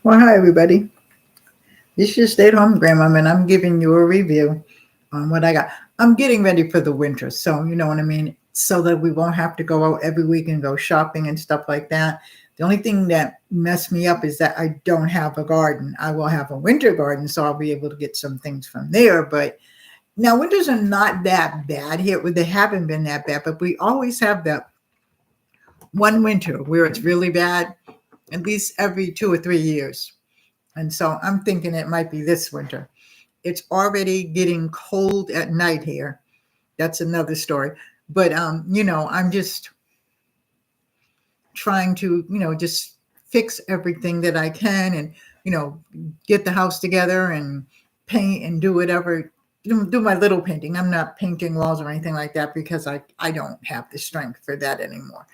Well, hi, everybody. This is your stay at home grandma, and I'm giving you a review on what I got. I'm getting ready for the winter, so you know what I mean, so that we won't have to go out every week and go shopping and stuff like that. The only thing that messed me up is that I don't have a garden. I will have a winter garden, so I'll be able to get some things from there. But now, winters are not that bad here. Well, they haven't been that bad, but we always have that one winter where it's really bad, at least every 2 or 3 years. And so I'm thinking it might be this winter. It's already getting cold at night here. That's another story. But I'm just trying to, just fix everything that I can and, you know, get the house together and paint and do whatever, do my little painting. I'm not painting walls or anything like that because I don't have the strength for that anymore.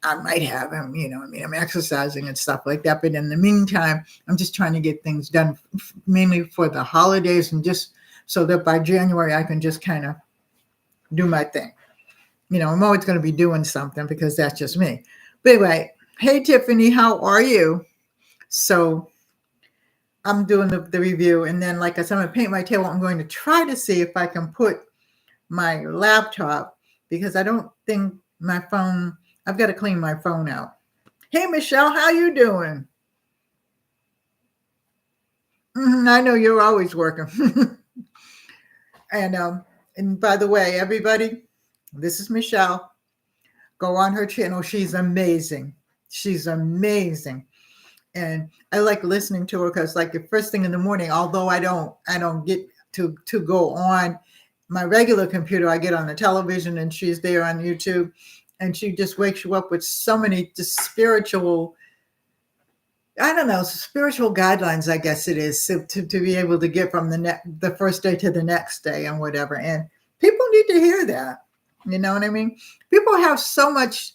I might have him, I'm exercising and stuff like that. But in the meantime, I'm just trying to get things done mainly for the holidays and just so that by January, I can just kind of do my thing. I'm always going to be doing something because that's just me. But anyway, hey, Tiffany, how are you? So I'm doing the review. And then, like I said, I'm going to paint my table. I'm going to try to see if I can put my laptop because I don't think my phone, I've got to clean my phone out. Hey, Michelle, how you doing? I know you're always working. And by the way, everybody, this is Michelle. Go on her channel. She's amazing. She's amazing. And I like listening to her because like the first thing in the morning, although I don't get to go on my regular computer, I get on the television and she's there on YouTube. And she just wakes you up with so many just spiritual guidelines, I guess it is, to be able to get from the first day to the next day and whatever. And people need to hear that. You know what I mean? People have so much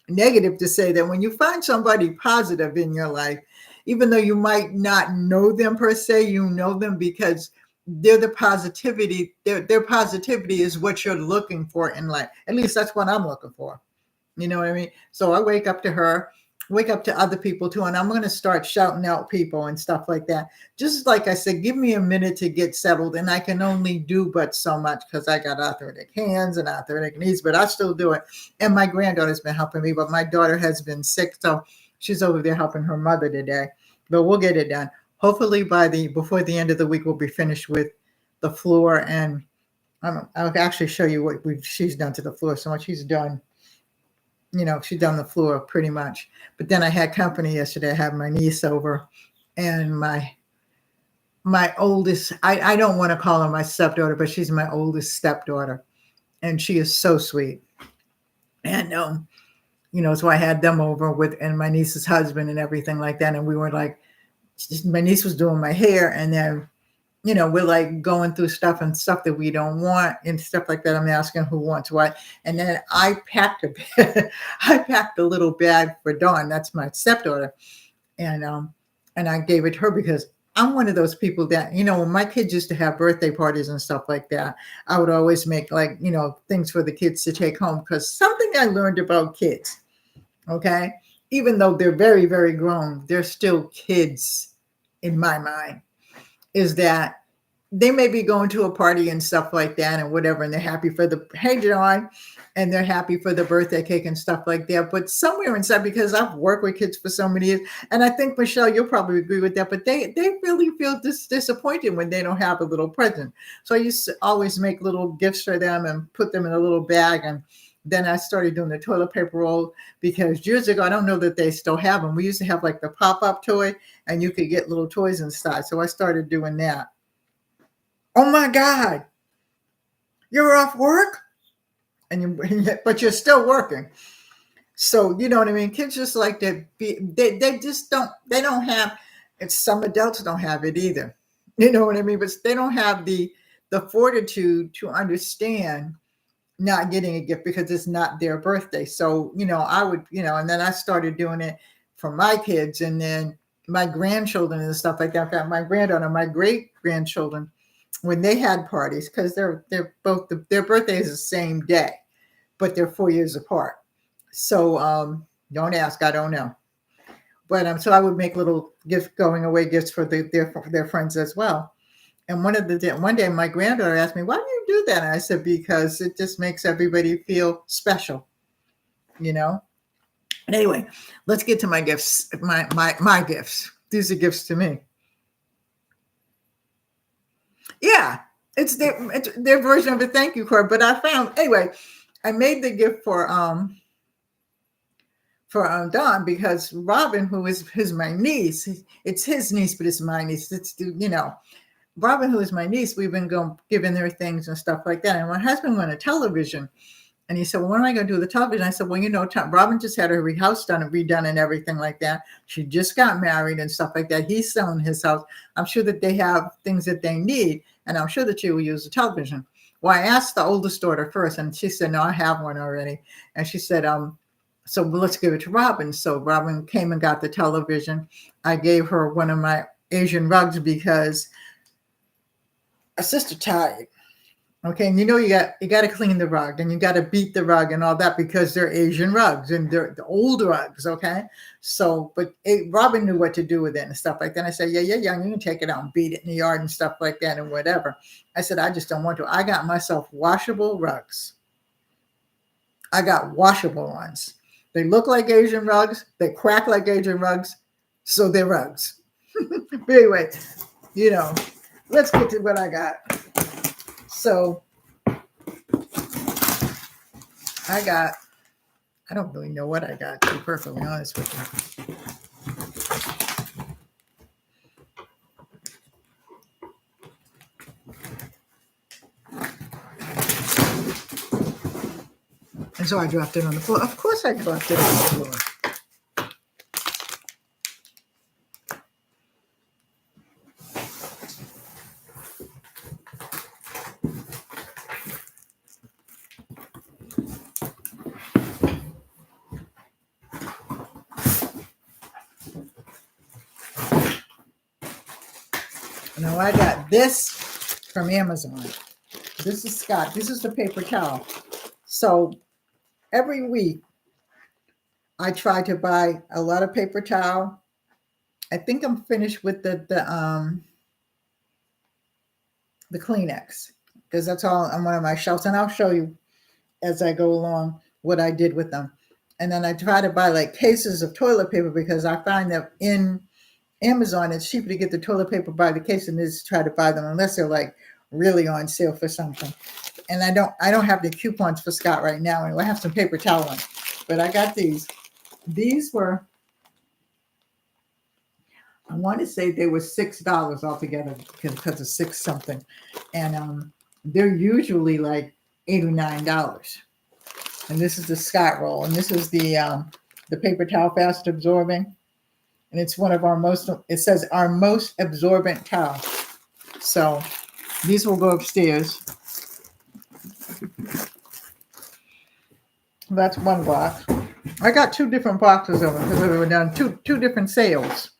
negative to say that when you find somebody positive in your life, even though you might not know them per se, you know them because they're the positivity. Their positivity is what you're looking for in life. At least that's what I'm looking for. You know what I mean? So I wake up to her, wake up to other people too, and I'm going to start shouting out people and stuff like that. Just like I said, give me a minute to get settled, and I can only do but so much because I got arthritic hands and arthritic knees, but I still do it. And my granddaughter's been helping me, but my daughter has been sick, so she's over there helping her mother today. But we'll get it done. Hopefully before the end of the week, we'll be finished with the floor, and I'll actually show you what she's done to the floor. So much she's done. She's done the floor pretty much. But then I had company yesterday. I had my niece over and my oldest, I don't want to call her my stepdaughter, but she's my oldest stepdaughter. And she is so sweet. And, so I had them over and my niece's husband and everything like that. And we were like, my niece was doing my hair. And then, we're like going through stuff that we don't want and stuff like that. I'm asking who wants what. And then I packed a little bag for Dawn. That's my stepdaughter. And I gave it to her because I'm one of those people that, when my kids used to have birthday parties and stuff like that, I would always make things for the kids to take home because something I learned about kids, okay, even though they're very, very grown, they're still kids in my mind, is that they may be going to a party and stuff like that and whatever, and they're happy for and they're happy for the birthday cake and stuff like that. But somewhere inside, because I've worked with kids for so many years, and I think, Michelle, you'll probably agree with that, but they really feel disappointed when they don't have a little present. So I used to always make little gifts for them and put them in a little bag. And then I started doing the toilet paper roll because years ago, I don't know that they still have them. We used to have like the pop-up toy and you could get little toys inside. So I started doing that. Oh my God, you're off work? But you're still working. So, you know what I mean? Kids just like to be, they don't have, some adults don't have it either. You know what I mean? But they don't have the fortitude to understand not getting a gift because it's not their birthday. So, I would, and then I started doing it for my kids and then my grandchildren and stuff like that. In fact, my granddaughter, my great grandchildren, when they had parties, because they're both their birthday is the same day, but they're 4 years apart. So don't ask, I don't know. But so I would make little going away gifts for their friends as well. And one day my granddaughter asked me, "Why do you do that?" And I said, "Because it just makes everybody feel special, you know." But anyway, let's get to my gifts. My gifts. These are gifts to me. Yeah, it's their version of a thank you card. But I found anyway, I made the gift for Don, because Robin, who is my niece, it's his niece, but it's my niece. It's Robin, who is my niece. We've been giving her things and stuff like that. And my husband wanted a television, and he said, "Well, what am I going to do with the television?" I said, "Well, Robin just had her house done and redone and everything like that. She just got married and stuff like that. He's selling his house. I'm sure that they have things that they need, and I'm sure that she will use the television." Well, I asked the oldest daughter first, and she said, "No, I have one already." And she said, "So let's give it to Robin." So Robin came and got the television. I gave her one of my Asian rugs because a sister tired. Okay, and you got to clean the rug, and you got to beat the rug and all that, because they're Asian rugs and they're the old rugs. Okay, so but Robin knew what to do with it and stuff like that. I said, "Yeah, young, you can take it out and beat it in the yard and stuff like that and whatever." I said, "I just don't want to. I got myself washable rugs. I got washable ones. They look like Asian rugs. They crack like Asian rugs, so they're rugs." But anyway, let's get to what I got. So I don't really know what I got, to be perfectly honest with you. And so I dropped it on the floor. Of course I dropped it on the floor. Now I got this from Amazon. This is Scott. This is the paper towel. So every week I try to buy a lot of paper towel. I think I'm finished with the Kleenex, because that's all on one of my shelves, and I'll show you as I go along what I did with them. And then I try to buy like cases of toilet paper, because I find that in Amazon it's cheaper to get the toilet paper by the case than it is to try to buy them, unless they're like really on sale for something. And I don't have the coupons for Scott right now. Anyway, I have some paper towel ones, but I got these. These were, I want to say they were $6 altogether, because of six something, and they're usually like $8 or $9. And this is the Scott roll, and this is the paper towel fast absorbing, and it's one of our most. It says our most absorbent towel. So these will go upstairs. That's one box. I got two different boxes of them, because we were done two different sales.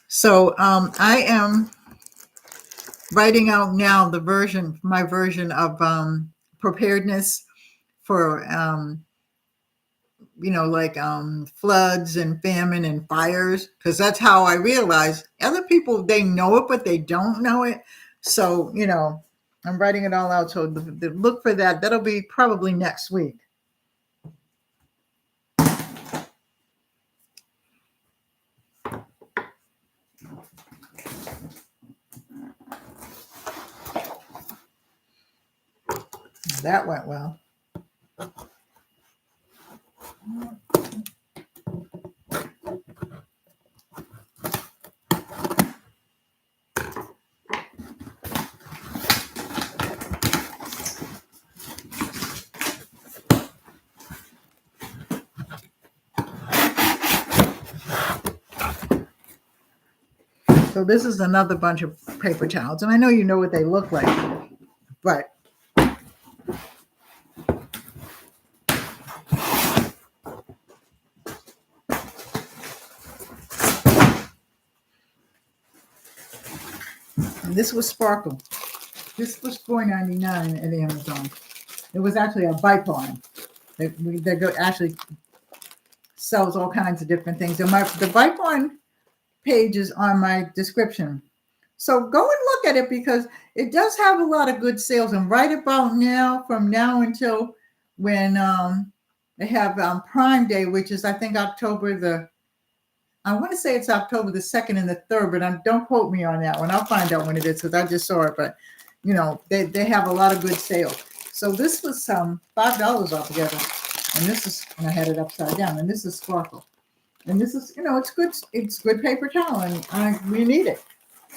So I am writing out now my version of preparedness for like floods and famine and fires, because that's how I realize other people, they know it but they don't know it. So I'm writing it all out. So look for that. That'll be probably next week. That went well. So this is another bunch of paper towels, and I know you know what they look like, but and this was sparkle. This was $4.99 at Amazon. It was actually a Vipon. Actually sells all kinds of different things. And the Vipon page is on my description. So go and look at it because it does have a lot of good sales. And right about now, from now until when they have Prime Day, which is I think I want to say it's October the 2nd and the 3rd, but don't quote me on that one. I'll find out when it is because I just saw it. But, they have a lot of good sales. So this was $5 altogether. And this is, and I had it upside down. And this is Sparkle. And this is, it's good paper towel. And we need it.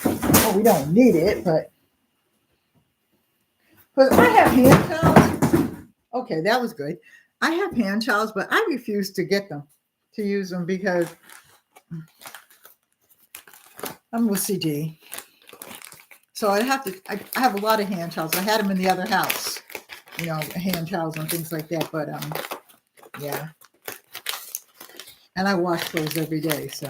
Well, we don't need it, but I have hand towels. Okay, that was good. I have hand towels, but I refuse to get them, to use them because I'm OCD. So I have a lot of hand towels. I had them in the other house, hand towels and things like that. But yeah. And I wash clothes every day, so.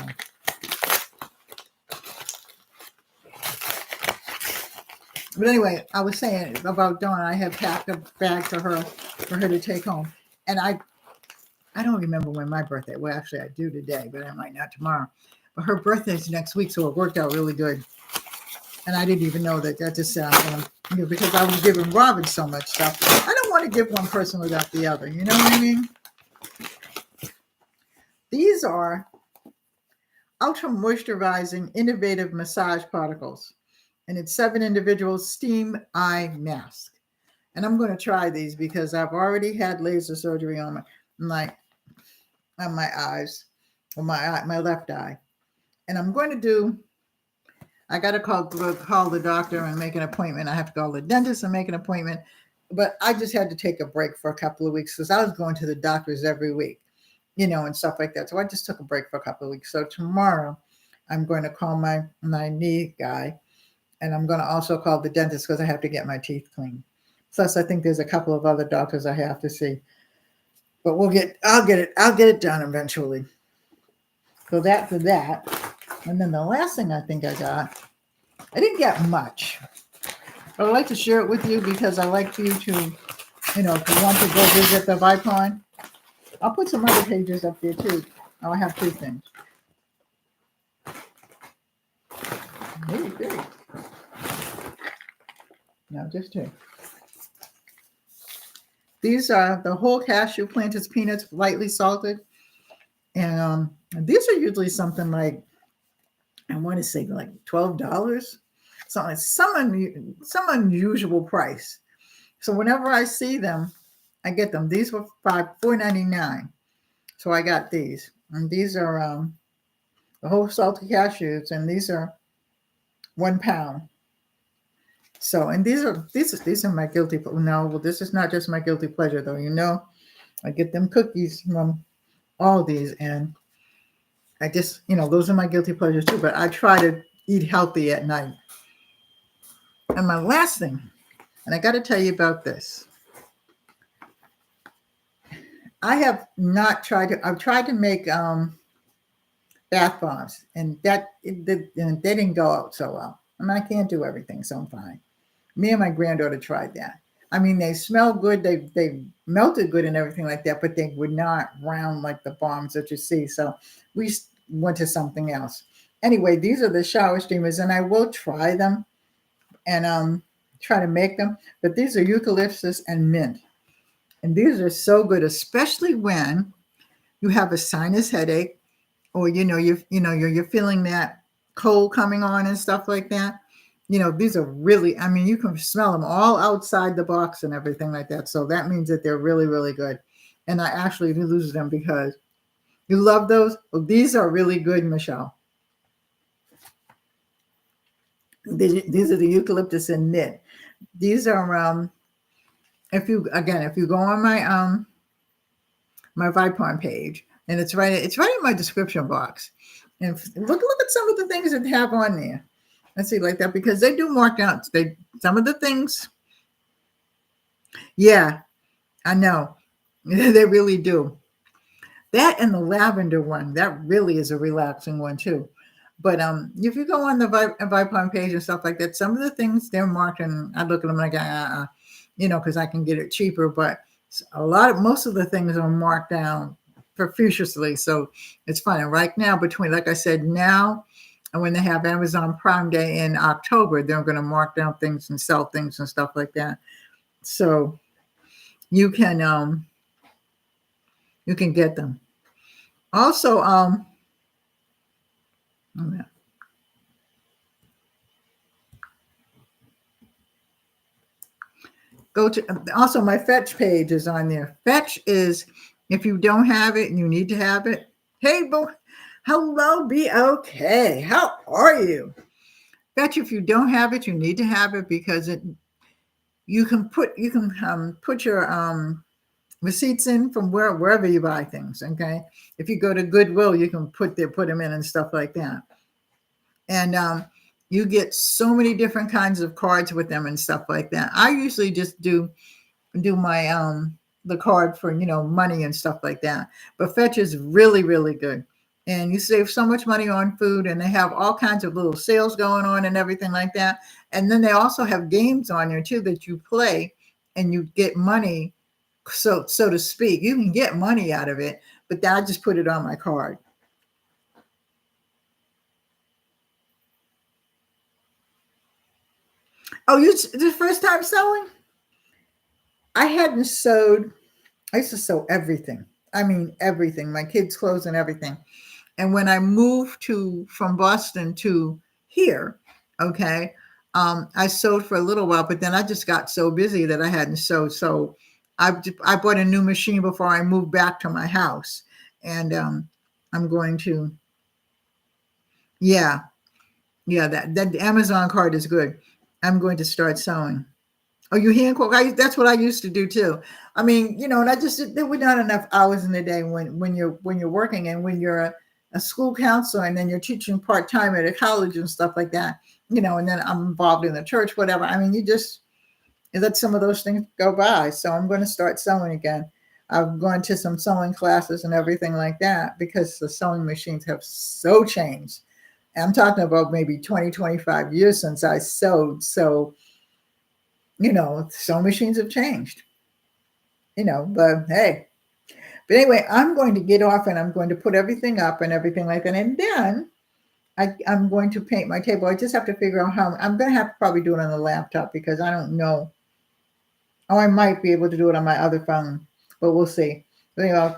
But anyway, I was saying about Donna. I have packed a bag for her to take home. And I don't remember when my birthday. Well, actually, I do today, but I might not tomorrow. But her birthday's next week, so it worked out really good. And I didn't even know that. That just because I was giving Robin so much stuff. I don't want to give one person without the other. You know what I mean? These are ultra moisturizing, innovative massage particles. And it's 7 individual steam eye mask. And I'm going to try these because I've already had laser surgery on my eyes, or my left eye. And I'm going to I got to call the doctor and make an appointment. I have to call the dentist and make an appointment. But I just had to take a break for a couple of weeks because I was going to the doctors every week, and stuff like that. So I just took a break for a couple of weeks. So tomorrow I'm going to call my knee guy. And I'm going to also call the dentist because I have to get my teeth cleaned. Plus, I think there's a couple of other doctors I have to see. But I'll get it done eventually. So that's that. And then the last thing I think I got, I didn't get much. But I'd like to share it with you because I like for you to, if you want to go visit the Vipon. I'll put some other pages up there too. I have 2 things. Maybe 3. No, just 2. These are the whole cashew planted peanuts, lightly salted. And these are usually something like, I want to say like $12. Some unusual price. So whenever I see them, I get them. These were $4.99. So I got these. And these are the whole salted cashews, and these are 1 pound. So, and these are my guilty. No, well, this is not just my guilty pleasure, though. I get them cookies from all these, and I just, those are my guilty pleasures too. But I try to eat healthy at night. And my last thing, and I got to tell you about this. I've tried to make bath bombs, and they didn't go out so well. I can't do everything, so I'm fine. Me and my granddaughter tried that. They smell good. They melted good and everything like that, but they would not round like the bombs that you see. So we went to something else. Anyway, these are the shower steamers, and I will try them and try to make them. But these are eucalyptus and mint, and these are so good, especially when you have a sinus headache, or you're feeling that cold coming on and stuff like that. These are really, you can smell them all outside the box and everything like that. So that means that they're really, really good. And I actually lose them because you love those. Well, these are really good, Michelle. These are the eucalyptus and mint. These are, if you go on my my Vipon page, and it's right in my description box. And look at some of the things that they have on there. Let's see, like that, because they do markdowns. Some of the things, yeah, I know. They really do. That and the lavender one, that really is a relaxing one too. But if you go on the Vipon page and stuff like that, some of the things they're marked, and I look at them like, because I can get it cheaper. But most of the things are marked down profusely. So it's funny. Right now, between, like I said, now and when they have Amazon Prime Day in October, they're going to mark down things and sell things and stuff like that. So you can get them. Also, go to, also my Fetch page is on there. Fetch is, if you don't have it and you need to have it. Hey, boy, hello, be okay. How are you? Fetch, if you don't have it, you need to have it because you can put your receipts in from wherever you buy things. Okay, if you go to Goodwill, you can put them in and stuff like that. And you get so many different kinds of cards with them and stuff like that. I usually just do my the card for money and stuff like that. But Fetch is really, really good. And you save so much money on food, and they have all kinds of little sales going on and everything like that. And then they also have games on there too that you play and you get money, so to speak. You can get money out of it, but I just put it on my card. Oh, the first time sewing? I hadn't sewed. I used to sew everything. I mean, everything, my kids' clothes and everything. And when I moved from Boston to here, okay, I sewed for a little while, but then I just got so busy that I hadn't sewed. So I bought a new machine before I moved back to my house. And I'm going to, yeah, that Amazon card is good. I'm going to start sewing. Oh, you hand quote? That's what I used to do too. I mean, and there were not enough hours in the day when you're working, and when you're a school counselor, and then you're teaching part time at a college and stuff like that. And then I'm involved in the church, whatever. I mean, you let some of those things go by. So I'm going to start sewing again. I've gone to some sewing classes and everything like that because the sewing machines have so changed. I'm talking about maybe 20, 25 years since I sewed. So sewing machines have changed, but hey. But anyway, I'm going to get off and I'm going to put everything up and everything like that. And then I'm going to paint my table. I just have to figure out how. I'm going to have to probably do it on the laptop because I don't know. Oh, I might be able to do it on my other phone, but we'll see. But anyway,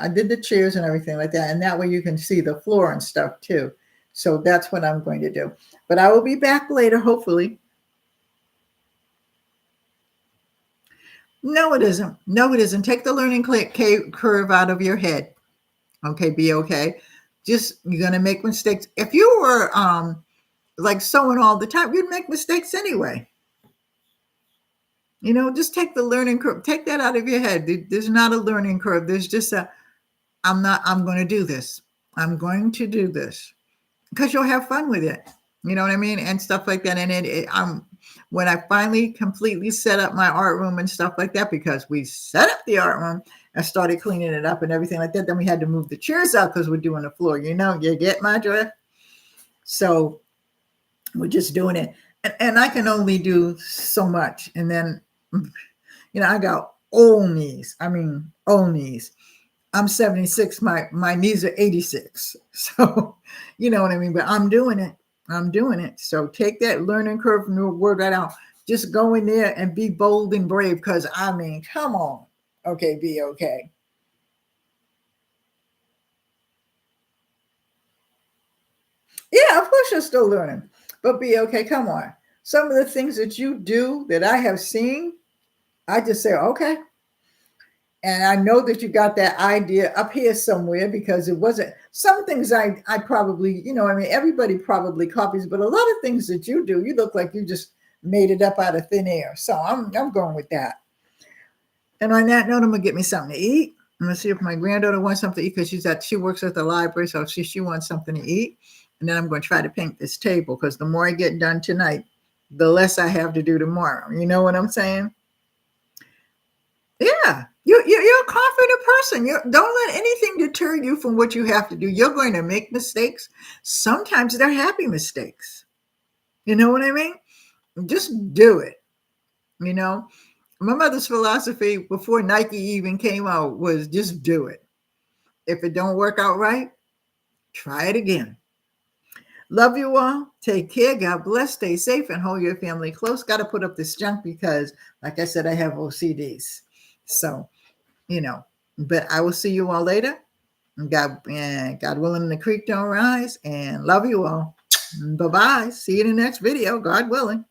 I did the chairs and everything like that. And that way you can see the floor and stuff too. So that's what I'm going to do. But I will be back later, hopefully. No, it isn't. No, it isn't. Take the learning curve out of your head. Okay, be okay. Just, you're going to make mistakes. If you were like sewing all the time, you'd make mistakes anyway. Just take the learning curve. Take that out of your head. There's not a learning curve. There's just I'm going to do this. I'm going to do this. Because you'll have fun with it. You know what I mean? And stuff like that. And when I finally completely set up my art room and stuff like that, because we set up the art room and started cleaning it up and everything like that, then we had to move the chairs out because we're doing the floor. You get my drift? So we're just doing it. And I can only do so much. And then, I got old knees. I mean, old knees. I'm 76. My knees are 86. So, you know what I mean? But I'm doing it. So take that learning curve from your word right out. Just go in there and be bold and brave. Because, I mean, come on. Okay, be okay. Yeah, of course you're still learning. But be okay. Come on. Some of the things that you do that I have seen, I just say, okay. And I know that you got that idea up here somewhere because it wasn't some things I probably, everybody probably copies, but a lot of things that you do, you look like you just made it up out of thin air. So I'm going with that. And on that note, I'm going to get me something to eat. I'm going to see if my granddaughter wants something to eat because she works at the library. So she wants something to eat. And then I'm going to try to paint this table because the more I get done tonight, the less I have to do tomorrow. You know what I'm saying? Yeah. You're a confident person. Don't let anything deter you from what you have to do. You're going to make mistakes. Sometimes they're happy mistakes. You know what I mean? Just do it. My mother's philosophy before Nike even came out was just do it. If it don't work out right, try it again. Love you all. Take care. God bless. Stay safe and hold your family close. Got to put up this junk because, like I said, I have OCDs. So, but I will see you all later. God willing, the creek don't rise. And love you all. Bye-bye. See you in the next video. God willing.